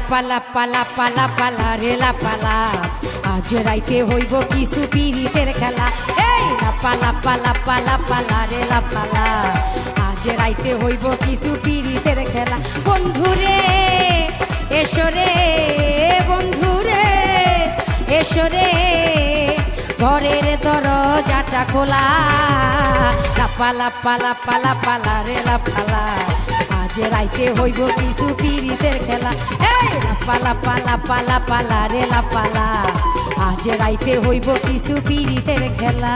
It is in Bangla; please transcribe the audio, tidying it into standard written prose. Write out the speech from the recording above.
পালা পালা পালা পালা রে লাপালা আজ রাইতে হইব কিছু পিরিতের খেলা এই লাপালা পালা পালা পালা রে লাপালা আজ রাইতে হইব কিছু পিরিতের খেলা বন্ধুরে এসরে বন্ধুরে এসরে ঘরের দরজাটা খোলা লাপালা পালা পালা পালা রে লাপালা আজ রাইতে হইব কিছু পিরিতের খেলা এই লাপালা পালা পালা পালা রে লাপালা আজ রাইতে হইব কিছু পিরিতের খেলা।